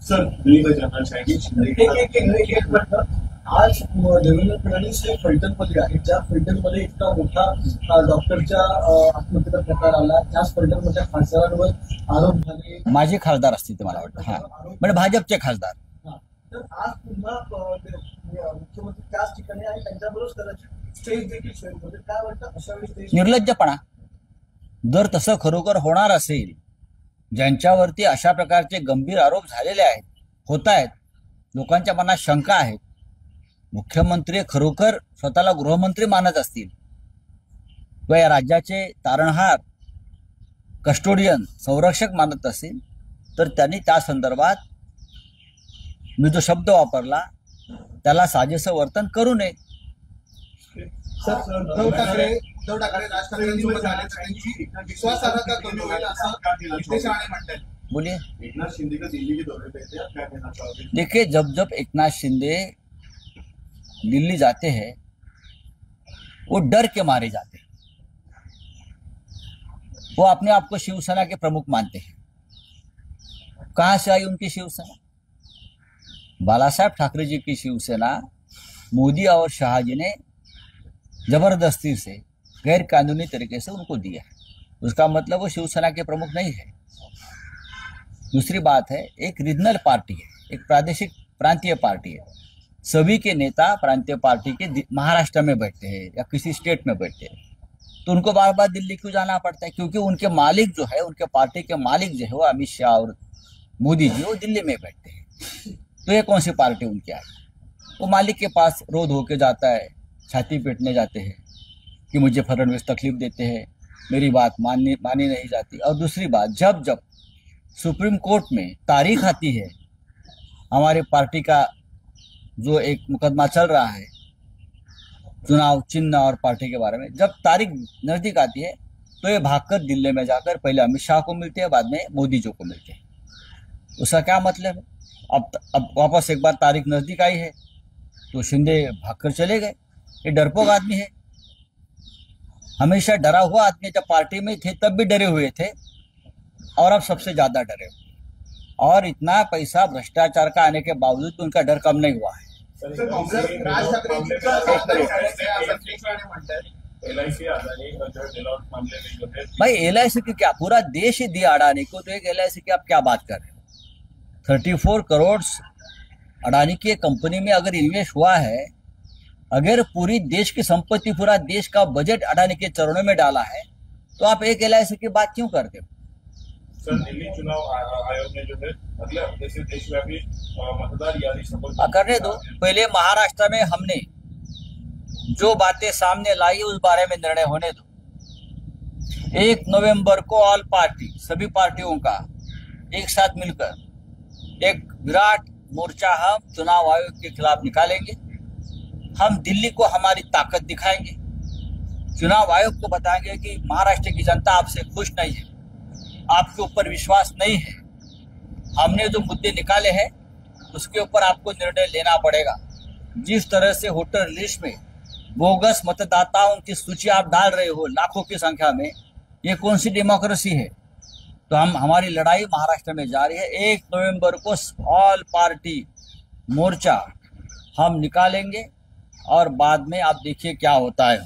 Sir Delhi में जाना चाहिए आज देवेंद्र फडणवीस हे फलटणमध्ये आहेत. ज्या फलटणमध्ये इतका मोठा डॉक्टरच्या आत्महत्येचा प्रकार आला, त्याच फलटणमधल्या खासदारांवर आरोप झाले. माझे खासदार असतील ते मला वाटतं. हा, म्हणजे भाजपचे खासदार. तर आज पुन्हा मुख्यमंत्री त्याच ठिकाणी आणि त्यांच्याबरोबर कदाचित स्टेज देखील शेअर होते. काय वाटतं अशा वेळी निर्लज्जपणा. जर तसं खरोखर होणार असेल, ज्यांच्यावरती अशा प्रकारचे गंभीर आरोप झालेले आहेत, होत आहेत, लोकांच्या मनात शंका आहेत, मुख्यमंत्री खरोखर स्वतःला गृहमंत्री मानत असतील किंवा या राज्याचे तारणहार, कस्टोडियन, संरक्षक मानत असतील, तर त्यांनी त्या संदर्भात मी जो शब्द वापरला त्याला साजेसं वर्तन करू नये. उद्धव ठाकरे राज ठाकरेंसोबत त्यांची विश्वासार्हता कमी होईल असं विश्लेषणाने म्हणतात. बोलिए. एकनाथ शिंदे का दिल्ली के दौरे पे थे, आप क्या कहना चाहोगे? देखिए, जब एकनाथ शिंदे दिल्ली जाते हैं वो डर के मारे जाते हैं. वो अपने आप को शिवसेना के प्रमुख मानते हैं. कहां से आई उनकी शिवसेना? बाला साहब ठाकरे जी की शिवसेना मोदी और शाह जी ने जबरदस्ती से गैर कानूनी तरीके से उनको दिया है. उसका मतलब वो शिवसेना के प्रमुख नहीं है. दूसरी बात है, एक रीजनल पार्टी है, एक प्रादेशिक प्रांतीय पार्टी है. सभी के नेता प्रांतीय पार्टी के महाराष्ट्र में बैठते हैं या किसी स्टेट में बैठते हैं, तो उनको बार बार दिल्ली क्यों जाना पड़ता है? क्योंकि उनके मालिक जो है, उनके पार्टी के मालिक जो है वो अमित शाह और मोदी जी, वो दिल्ली में बैठते हैं. तो ये कौन सी पार्टी उनकी आई? वो मालिक के पास रोज होके जाता है, छाती पीटने जाते हैं कि मुझे फडणवीस तकलीफ देते हैं, मेरी बात मानी नहीं जाती. और दूसरी बात, जब जब सुप्रीम कोर्ट में तारीख आती है, हमारे पार्टी का जो एक मुकदमा चल रहा है चुनाव चिन्ह और पार्टी के बारे में, जब तारीख नजदीक आती है तो ये भागकर दिल्ली में जाकर पहले अमित शाह को मिलते हैं, बाद में मोदी जी को मिलते हैं. उसका क्या मतलब है? अब वापस एक बार तारीख नजदीक आई है तो शिंदे भागकर चले गए. ये डरपोक आदमी है, हमेशा डरा हुआ आदमी. जब पार्टी में थे तब भी डरे हुए थे और अब सबसे ज्यादा डरे हुए. और इतना पैसा भ्रष्टाचार का आने के बावजूद भी उनका डर कम नहीं हुआ है. भाई LIC की क्या, पूरा देश ही दिया अडानी को, तो एक LIC की आप क्या बात कर रहे हो? 34 करोड़ अडानी की कंपनी में अगर इन्वेस्ट हुआ है, अगर पूरी देश की संपत्ति, पूरा देश का बजट अडानी के चरणों में डाला है, तो आप एक LIC की बात क्यों करते हो? सर, दिल्ली चुनाव आयोग ने जो है अगले हफ्ते से देशव्यापी मतदार यादी करने दो. पहले महाराष्ट्र में हमने जो बातें सामने लाई उस बारे में निर्णय होने दो. 1 नवंबर को ऑल पार्टी, सभी पार्टियों का एक साथ मिलकर एक विराट मोर्चा हम चुनाव आयोग के खिलाफ निकालेंगे. हम दिल्ली को हमारी ताकत दिखाएंगे, चुनाव आयोग को बताएंगे कि महाराष्ट्र की जनता आपसे खुश नहीं है, आपके ऊपर विश्वास नहीं है. हमने जो मुद्दे निकाले हैं उसके ऊपर आपको निर्णय लेना पड़ेगा. जिस तरह से वोटर लिस्ट में बोगस मतदाताओं की सूची आप डाल रहे हो लाखों की संख्या में, ये कौन सी डेमोक्रेसी है? तो हमारी लड़ाई महाराष्ट्र में जारी है. 1 नवंबर को ऑल पार्टी मोर्चा हम निकालेंगे और बाद में आप देखिए क्या होता है.